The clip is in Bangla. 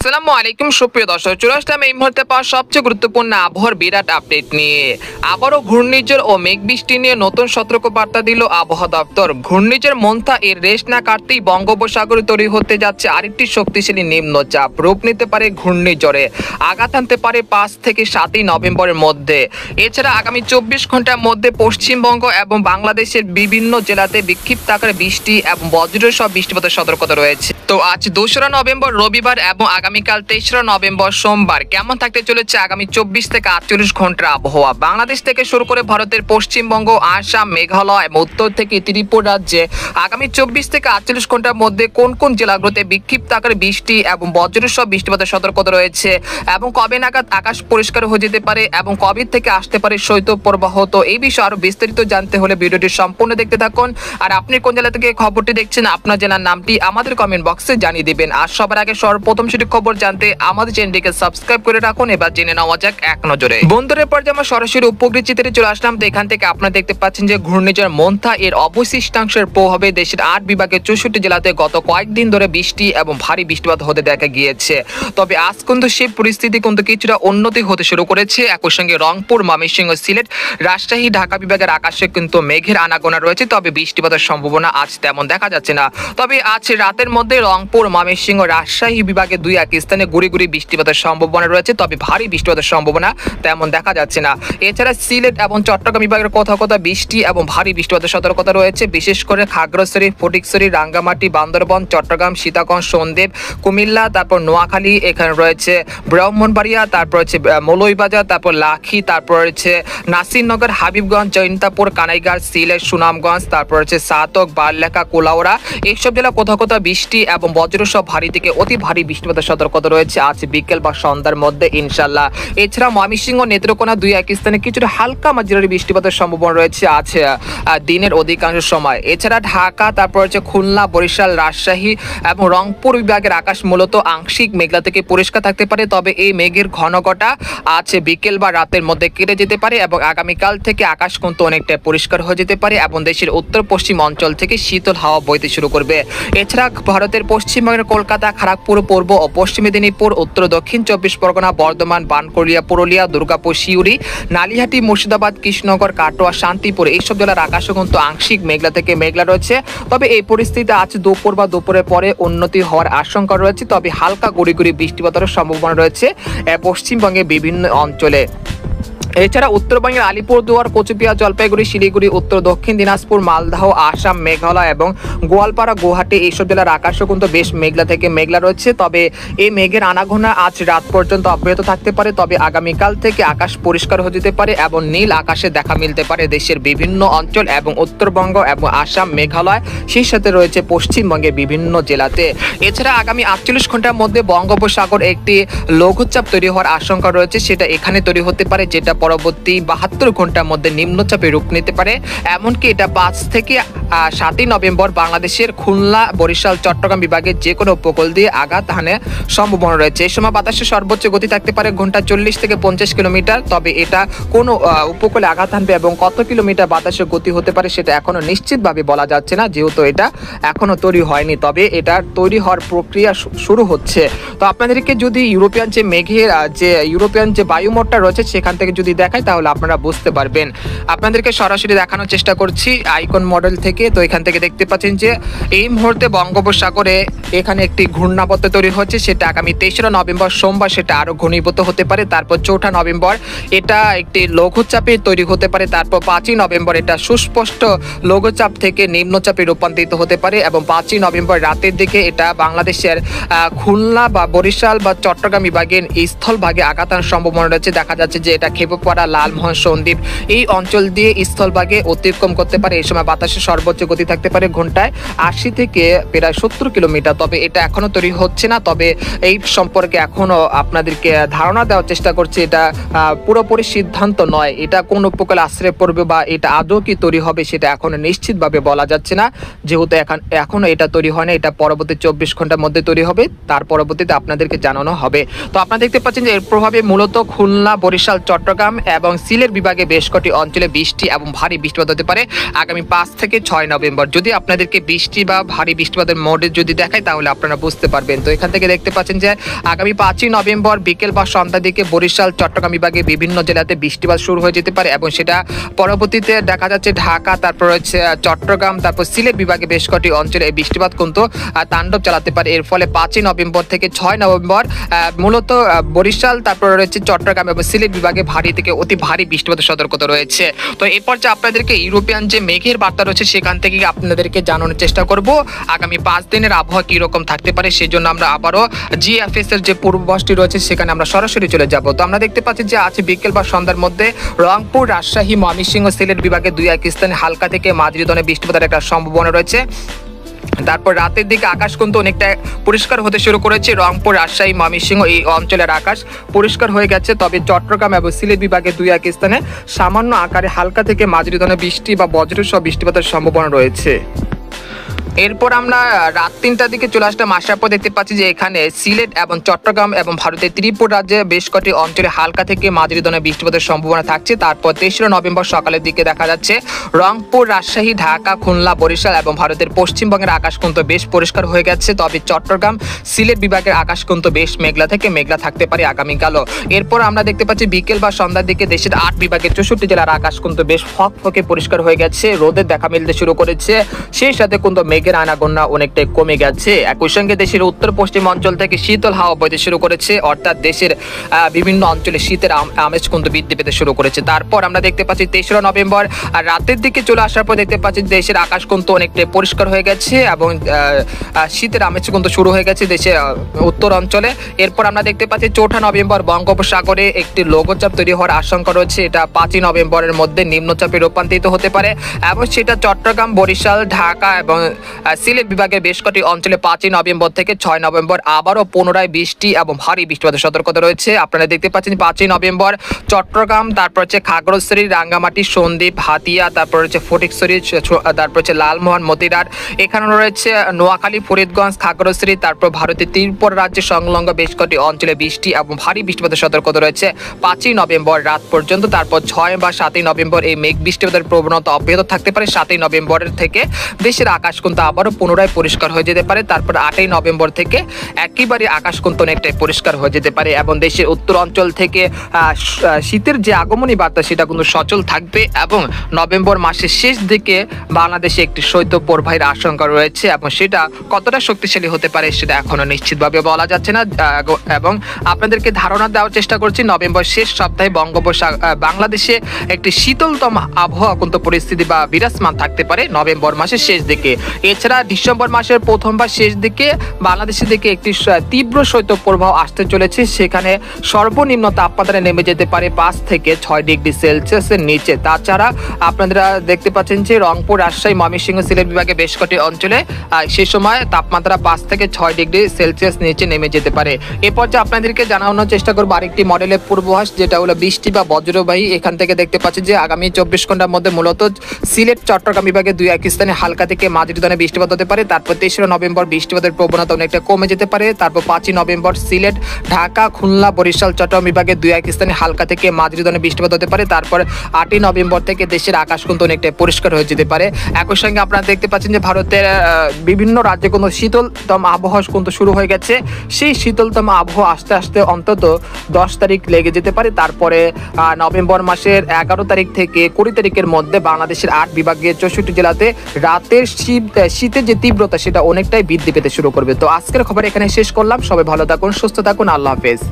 আসসালামু আলাইকুম সুপ্রিয় দর্শক, চলে আসলাম এই মুহূর্তে পাওয়া সবচেয়ে গুরুত্বপূর্ণ আবহাওয়ার বিরাট আপডেট নিয়ে। আবারও ঘূর্ণিঝড় ও মেঘ বৃষ্টি নিয়ে নতুন সতর্ক বার্তা দিল আবহাওয়া দপ্তর। ঘূর্ণিঝড় মন্থা এর রেশ না কাটতেই বঙ্গোপসাগরে তৈরি হতে যাচ্ছে আরেকটি শক্তিশালী নিম্নচাপ। রূপ নিতে পারে ঘূর্ণিঝড়ে, আঘাত আনতে পারে ৫ থেকে ৭ই নভেম্বরের মধ্যে। এছাড়া আগামী ২৪ ঘন্টার মধ্যে পশ্চিমবঙ্গ এবং বাংলাদেশের বিভিন্ন জেলাতে বিক্ষিপ্ত আকারে বৃষ্টি এবং বজ্রসহ বৃষ্টিপাতের সতর্কতা রয়েছে। তো আজ ২রা নভেম্বর রবিবার এবং আগামীকাল ৩রা নভেম্বর সোমবার কেমন থাকতে চলেছে আগামী ২৪ থেকে ৪৮ ঘন্টার আবহাওয়া। বাংলাদেশ থেকে শুরু করে ভারতের পশ্চিমবঙ্গ, আসাম, মেঘালয় এবং উত্তর থেকে ত্রিপুরা রাজ্যে আগামী ২৪ থেকে ৪৮ ঘন্টার মধ্যে কোন কোন জেলাগুলোতে বিক্ষিপ্ত আকারে বৃষ্টি এবং বজ্রসহ বৃষ্টিপাতের সতর্কতা রয়েছে এবং কবে নাগাদ আকাশ পরিষ্কার হয়ে যেতে পারে এবং কবে থেকে আসতে পারে শৈত্যপ্রবাহ। তো এই বিষয়ে আরো বিস্তারিত জানতে হলে ভিডিওটি সম্পূর্ণ দেখতে থাকুন। আর আপনি কোন জেলা থেকে খবরটি দেখছেন, আপনার জেলার নামটি আমাদের কমেন্ট বক্সে জানিয়ে দিবেন। আর সবার আগে সর্বপ্রথম সেটি খবর জানতে আমাদের চ্যানেলটিকে সাবস্ক্রাইব করে রাখুন। এবার জেনে নেওয়া যাক এক নজরে। বন্ধুদের পর আমরা সরাসরি উপগ্রহ চিত্রে চলে আসলাম। তো এখান থেকে আপনারা দেখতে পাচ্ছেন যে ঘূর্ণিঝড় মন্থা এর অবশিষ্টাংশের প্রভাবে দেশের ৮ বিভাগের ৬৪ জেলাতে গত কয়েকদিন ধরে বৃষ্টি এবং ভারী বৃষ্টিপাত হতে দেখা গিয়েছে। তবে আজ কিন্তু সেই পরিস্থিতি কিন্তু কিছুটা উন্নতি হতে শুরু করেছে। একই সঙ্গে রংপুর, ময়মনসিংহ, সিলেট, রাজশাহী, ঢাকা বিভাগের আকাশে কিন্তু মেঘের আনাগোনা রয়েছে। তবে বৃষ্টিপাতের সম্ভাবনা আজ তেমন দেখা যাচ্ছে না। তবে আজ রাতের মধ্যে রংপুর, ময়মনসিংহ, রাজশাহী বিভাগে ২-১ স্থানে গুড়ি গুড়ি বৃষ্টিপাতের সম্ভাবনা রয়েছে। তবে ভারী বৃষ্টিপাতের সম্ভাবনা তেমন দেখা যাচ্ছে না। এছাড়া সিলেট এবং চট্টগ্রাম বিভাগের কোথাও কোথাও বৃষ্টি এবং ভারী বৃষ্টিপাতের সতর্কতা রয়েছে। বিশেষ করে খাগড়াছড়ি, ফটিকছড়ি, রাঙ্গামাটি, বান্দরবান, চট্টগ্রাম, সীতাকুণ্ড, সন্দ্বীপ, কুমিল্লা, তারপর নোয়াখালী, এখানে রয়েছে ব্রাহ্মণবাড়িয়া, তারপর হচ্ছে মৌলভীবাজার, তারপর লাখি, তারপর রয়েছে নাসিরনগর, হাবিবগঞ্জ, জৈন্তাপুর, কানাইঘাট, সিলেট, সুনামগঞ্জ, তারপর হচ্ছে সাতক, বারলেখা, কুলাউড়া, এইসব জেলা কোথাও কোথাও বৃষ্টি এবং বজ্রসহ ভারী থেকে অতি ভারী বৃষ্টিপাতের সতর্কতা রয়েছে আজ বিকেল বা সন্ধ্যার মধ্যে ইনশাল্লাহ। এছাড়া ময়মনসিংহ, নেত্রকোনা ২-১ স্থানে কিছুটা হালকা মাঝারি বৃষ্টিপাতের সম্ভাবনা রয়েছে আজ দিনের অধিকাংশ সময়। এছাড়া ঢাকা, তারপর হচ্ছে খুলনা, বরিশাল, রাজশাহী এবং রংপুর বিভাগের আকাশ মূলত আংশিক মেঘলা থেকে পরিষ্কার থাকতে পারে। তবে এই মেঘের ঘনঘটা আজ বিকেল বা রাতের মধ্যে কেটে যেতে পারে এবং আগামীকাল থেকে আকাশ কিন্তু অনেকটা পরিষ্কার হয়ে যেতে পারে এবং দেশের উত্তর পশ্চিম অঞ্চল থেকে শীতল হাওয়া বইতে শুরু করবে। এছাড়া ভারতের পশ্চিমবঙ্গের কলকাতা, খড়গপুর, পূর্ব ও পশ্চিম মেদিনীপুর, উত্তর দক্ষিণ ২৪ পরগনা, বর্ধমান, বানকুড়িয়া, পুরুলিয়া, দুর্গাপুর, সিউড়ি, নালিহাটি, মুর্শিদাবাদ, কৃষ্ণনগর, কাটোয়া, শান্তিপুর, এইসব জেলার আকাশও কিন্তু আংশিক মেঘলা থেকে মেঘলা রয়েছে। তবে এই পরিস্থিতি আজ দুপুর বা দুপুরের পরে উন্নতি হওয়ার আশঙ্কা রয়েছে। তবে হালকা গুড়ি গুড়ি বৃষ্টিপাতের সম্ভাবনা রয়েছে পশ্চিমবঙ্গের বিভিন্ন অঞ্চলে। এছাড়া উত্তরবঙ্গের আলিপুরদুয়ার, কোচবিহার, জলপাইগুড়ি, শিলিগুড়ি, উত্তর দক্ষিণ দিনাজপুর, মালদহ, আসাম, মেঘালয় এবং গোয়ালপাড়া, গুয়াহাটি, এইসব জেলার আকাশও কিন্তু বেশ মেঘলা থেকে মেঘলা রয়েছে। তবে এই মেঘের আনাগোনা আজ রাত পর্যন্ত অব্যাহত থাকতে পারে। তবে আগামীকাল থেকে আকাশ পরিষ্কার হয়ে যেতে পারে এবং নীল আকাশে দেখা মিলতে পারে দেশের বিভিন্ন অঞ্চল এবং উত্তরবঙ্গ এবং আসাম, মেঘালয়, সেই সাথে রয়েছে পশ্চিমবঙ্গের বিভিন্ন জেলাতে। এছাড়া আগামী ৪৮ ঘন্টার মধ্যে বঙ্গোপসাগর একটি লঘুচাপ তৈরি হওয়ার আশঙ্কা রয়েছে। সেটা এখানে তৈরি হতে পারে, যেটা পরবর্তী ৭২ ঘন্টার মধ্যে নিম্নচাপে রূপ নিতে পারে। এমনকি এটা ৫ থেকে ৭ই নভেম্বর বাংলাদেশের খুলনা, বরিশাল, চট্টগ্রাম বিভাগের যে কোনো উপকূল দিয়ে আঘাত হানে সম্ভাবনা রয়েছে। এই সময় বাতাসের সর্বোচ্চ গতি থাকতে পারে ঘন্টা ৪০ থেকে ৫০ কিলোমিটার। তবে এটা কোন উপকূলে আঘাত হানবে এবং কত কিলোমিটার বাতাসের গতি হতে পারে সেটা এখনো নিশ্চিতভাবে বলা যাচ্ছে না, যেহেতু এটা এখনো তৈরি হয়নি। তবে এটা তৈরি হওয়ার প্রক্রিয়া শুরু হচ্ছে। তো আপনাদেরকে যদি ইউরোপিয়ান যে বায়ুমোটটা রয়েছে সেখান থেকে যদি দেখায় তাহলে আপনারা বুঝতে পারবেন। আপনাদেরকে সরাসরি দেখানোর চেষ্টা করছি আইকন মডেল থেকে। তো এখান থেকে দেখতে পাচ্ছেন যে এই মুহূর্তে বঙ্গোপসাগরে এখানে একটি ঘূর্ণাবর্ত তৈরি হচ্ছে। সেটা আগামী ৩রা নভেম্বর সোমবার সেটা আরো ঘনীভূত হতে পারে। তারপর ৪ঠা নভেম্বর এটা একটি লঘুচাপে তৈরি হতে পারে। তারপর ৫ই নভেম্বর এটা সুস্পষ্ট লঘুচাপ থেকে নিম্নচাপে রূপান্তরিত হতে পারে এবং 5ই নভেম্বর রাতের দিকে এটা বাংলাদেশের খুলনা বা বরিশাল বা চট্টগ্রাম বিভাগের স্থলভাগে আঘাত আনার সম্ভাবনা রয়েছে। দেখা যাচ্ছে যে এটা খেপুপাড়া, লালমোহন, সন্দ্বীপ এই অঞ্চল দিয়ে স্থলভাগে অতিক্রম করতে পারে। এই সময় বাতাসের সর্বোচ্চ গতি থাকতে পারে ঘন্টায় ৮০ থেকে প্রায় ৭০ কিলোমিটার। তবে এটা এখনো তৈরি হচ্ছে না। তবে এই সম্পর্কে এখনো আপনাদেরকে ধারণা দেওয়ার চেষ্টা করছি। এটা পুরোপুরি সিদ্ধান্ত নয়, এটা কোন উপকূলে আশ্রয় পড়বে বা এটা আদৌ কি তৈরি হবে সেটা এখনো নিশ্চিতভাবে বলা যাচ্ছে না, যেহেতু এখনো এটা তৈরি হয় না। এটা পরবর্তী ২৪ ঘন্টার মধ্যে তৈরি হবে, তার পরবর্তীতে আপনাদেরকে জানানো হবে। তো আপনারা দেখতে পাচ্ছেন যে এর প্রভাবে মূলত খুলনা, বরিশাল, চট্টগ্রাম চট্টগ্রাম এবং সিলেট বিভাগে বেশ কটি অঞ্চলে বৃষ্টি এবং ভারী বৃষ্টিপাত হতে পারে আগামী 5 থেকে 6 নভেম্বর। যদি আপনাদেরকে বৃষ্টি বা ভারী বৃষ্টিপাতের মোডে যদি দেখায় তাহলে আপনারা বুঝতে পারবেন। তো এখান থেকে দেখতে পাচ্ছেন যে আগামী 5ই নভেম্বর বিকেল বা সন্ধ্যার দিকে বরিশাল চট্টগ্রাম বিভাগে বিভিন্ন জেলাতে বৃষ্টিপাত শুরু হয়ে যেতে পারে এবং সেটা পরবর্তীতে দেখা যাচ্ছে ঢাকা, তারপর হচ্ছে চট্টগ্রাম, তারপর সিলেট বিভাগে বেশ কটি অঞ্চলে এই বৃষ্টিপাত কিন্তু তাণ্ডব চালাতে পারে। এর ফলে 5ই নভেম্বর থেকে 6 নভেম্বর মূলত বরিশাল, তারপর রয়েছে চট্টগ্রাম এবং সিলেট বিভাগে ভারী থেকে অতি ভারী বৃষ্টিপাতের সতর্কতা রয়েছে। তো এরপর যে আপনাদেরকে ইউরোপিয়ান যে মেঘের বার্তা রয়েছে সেখান থেকে আপনাদেরকে জানানোর চেষ্টা করব আগামী 5 দিনের আবহাওয়া কীরকম থাকতে পারে। সেই জন্য আমরা আবারও জিএফএস এর যে পূর্বাভাসটি রয়েছে সেখানে আমরা সরাসরি চলে যাব। তো আমরা দেখতে পাচ্ছি যে আজ বিকেল বা সন্ধ্যার মধ্যে রংপুর, রাজশাহী, ময়মনসিংহ, সিলেট বিভাগে 2-1 স্থানে হালকা থেকে মাঝারি ধরনের বৃষ্টিপাতের একটা সম্ভাবনা রয়েছে। তারপর রাতের দিকে আকাশ কিন্তু অনেকটা পরিষ্কার হতে শুরু করেছে। রংপুর, রাজশাহী, ময়মনসিংহ এই অঞ্চলের আকাশ পরিষ্কার হয়ে গেছে। তবে চট্টগ্রাম এবং সিলেট বিভাগে 2-1 স্থানে সামান্য আকারে হালকা থেকে মাঝারি ধরনের বৃষ্টি বা বজ্রসহ বৃষ্টিপাতের সম্ভাবনা রয়েছে। এরপর আমরা রাত 3টার দিকে চলে আসলাম। আসার পর দেখতে পাচ্ছি যে এখানে সিলেট এবং চট্টগ্রাম এবং ভারতের ত্রিপুরা রাজ্যে বেশ কটি অঞ্চলে হালকা থেকে মাঝারি ধরনের বৃষ্টিপাতের সম্ভাবনা থাকছে। তারপর 23 নভেম্বর সকালের দিকে দেখা যাচ্ছে রংপুর, রাজশাহী, ঢাকা, খুলনা, বরিশাল এবং ভারতের পশ্চিমবঙ্গের আকাশ কিন্তু বেশ পরিষ্কার হয়ে গেছে। তবে চট্টগ্রাম, সিলেট বিভাগের আকাশ কিন্তু বেশ মেঘলা থেকে মেঘলা থাকতে পারে আগামীকালও। এরপর আমরা দেখতে পাচ্ছি বিকেল বা সন্ধ্যার দিকে দেশের 8 বিভাগের 64 জেলার আকাশ কিন্তু বেশ ফকফকে পরিষ্কার হয়ে গেছে, রোদের দেখা মিলতে শুরু করেছে। সেই সাথে কিন্তু মেঘের আনাগোনা অনেকটাই কমে গেছে। একই সঙ্গে দেশের উত্তর পশ্চিম অঞ্চল থেকে শীতল হাওয়া বইতে শুরু করেছে, অর্থাৎ দেশের বিভিন্ন অঞ্চলে শীতের আমেজ কিন্তু বৃদ্ধি পেতে শুরু করেছে। তারপর আমরা দেখতে পাচ্ছি 23 নভেম্বর রাতের দিকে চলে আসার পর দেখতে পাচ্ছি দেশের আকাশ কিন্তু অনেকটাই পরিষ্কার হয়ে গেছে এবং শীতের আমেজ কিন্তু শুরু হয়ে গেছে দেশের উত্তর অঞ্চলে। এরপর আমরা দেখতে পাচ্ছি 4 নভেম্বর বঙ্গোপসাগরে একটি লঘুচাপ তৈরি হওয়ার আশঙ্কা রয়েছে। এটা 5 নভেম্বরের মধ্যে নিম্নচাপে রূপান্তরিত হতে পারে এবং সেটা চট্টগ্রাম, বরিশাল, ঢাকা এবং সিলেট বিভাগের বেশ কটি অঞ্চলে 5 নভেম্বর থেকে 6 নভেম্বর আবারও পুনরায় বৃষ্টি এবং ভারী বৃষ্টিপাতের সতর্কতা রয়েছে। আপনারা দেখতে পাচ্ছেন 5 নভেম্বর চট্টগ্রাম, তারপর হচ্ছে খাগড়াছড়ি, রাঙ্গামাটি, সন্দ্বীপ, হাতিয়া, তারপর হচ্ছে ফটিকছড়ি, তারপর হচ্ছে লালমোহন, মতিরাট, এখানে রয়েছে নোয়াখালী, ফরিদগঞ্জ, খাগড়াছড়ি, তারপর ভারতের ত্রিপুরা রাজ্যের সংলগ্ন বেশ কটি অঞ্চলে বৃষ্টি এবং ভারী বৃষ্টিপাতের সতর্কতা রয়েছে 5 নভেম্বর রাত পর্যন্ত। তারপর 6 বা 7 নভেম্বর এই মেঘ বৃষ্টিপাতের প্রবণতা অব্যাহত থাকতে পারে। 7 নভেম্বরের থেকে দেশের আকাশ কিন্তু আবারও পুনরায় পরিষ্কার হয়ে যেতে পারে। তারপর 8 নভেম্বর থেকে একেবারে আকাশ কিন্তু অনেকটাই পরিষ্কার হয়ে যেতে পারে এবং দেশের উত্তর অঞ্চল থেকে শীতের যে আগমনী বার্তা সেটা কিন্তু সচল থাকবে এবং নভেম্বর মাসের শেষ দিকে বাংলাদেশে একটি শৈত্যপ্রবাহের আশঙ্কা রয়েছে এবং সেটা কতটা শক্তিশালী হতে পারে সেটা এখনো নিশ্চিতভাবে বলা যাচ্ছে না। এবং আপনাদেরকে ধারণা দেওয়ার চেষ্টা করছি নভেম্বর শেষ সপ্তাহে বাংলাদেশে একটি শীতলতম আবহাওয়া কিন্তু পরিস্থিতি বা বিরাজমান থাকতে পারে নভেম্বর মাসের শেষ দিকে। এছাড়া ডিসেম্বর মাসের প্রথম বা শেষ দিকে বাংলাদেশের দিকে একটি তীব্র শৈত্যপ্রবাহ আসতে চলেছে। সেখানে সর্বনিম্ন তাপমাত্রা নেমে যেতে পারে 5 থেকে 6 ডিগ্রি সেলসিয়াসের নিচে। তাছাড়া আপনারা দেখতে পাচ্ছেন যে রংপুর, রাজশাহী, ময়মনসিংহ, সিলেট বিভাগে বেশ কটি অঞ্চলে সেই সময় তাপমাত্রা 5 থেকে 6 ডিগ্রি সেলসিয়াস নিচে নেমে যেতে পারে। এরপর যে আপনাদেরকে জানানোর চেষ্টা করবো আরেকটি মডেলের পূর্বাভাস, যেটা হলো বৃষ্টি বা বজ্রবাহী। এখান থেকে দেখতে পাচ্ছি যে আগামী 24 ঘন্টার মধ্যে মূলত সিলেট, চট্টগ্রাম বিভাগে 2-1 স্থানে হালকা থেকে মাঝারি ধরনের বৃষ্টিপাত হতে পারে। তারপর 23 নভেম্বর বৃষ্টিপাতের প্রবণতা অনেকটা কমে যেতে পারে। তারপর 5 নভেম্বর সিলেট, ঢাকা, খুলনা, বরিশাল, চট্টগ্রাম বিভাগে 2-1 স্থানে হালকা থেকে মাঝারি ধরনের বৃষ্টিপাত হতে পারে। তারপর 8 নভেম্বর থেকে দেশের আকাশ কিন্তু অনেকটা পরিষ্কার হয়ে যেতে পারে। একই সঙ্গে আপনারা দেখতে পাচ্ছেন যে ভারতের বিভিন্ন রাজ্যে কিন্তু শীতলতম আবহাওয়া কিন্তু শুরু হয়ে গেছে। সেই শীতলতম আবহাওয়া আস্তে আস্তে অন্তত 10 তারিখ লেগে যেতে পারে। তারপরে নভেম্বর মাসের 11 তারিখ থেকে 20 তারিখের মধ্যে বাংলাদেশের 8 বিভাগের 64 জেলাতে রাতের শীতের যে তীব্রতা সেটা অনেকটাই বৃদ্ধি পেতে শুরু করবে। তো আজকের খবর এখানে শেষ করলাম। সবাই ভালো থাকুন, সুস্থ থাকুন, আল্লাহ হাফেজ।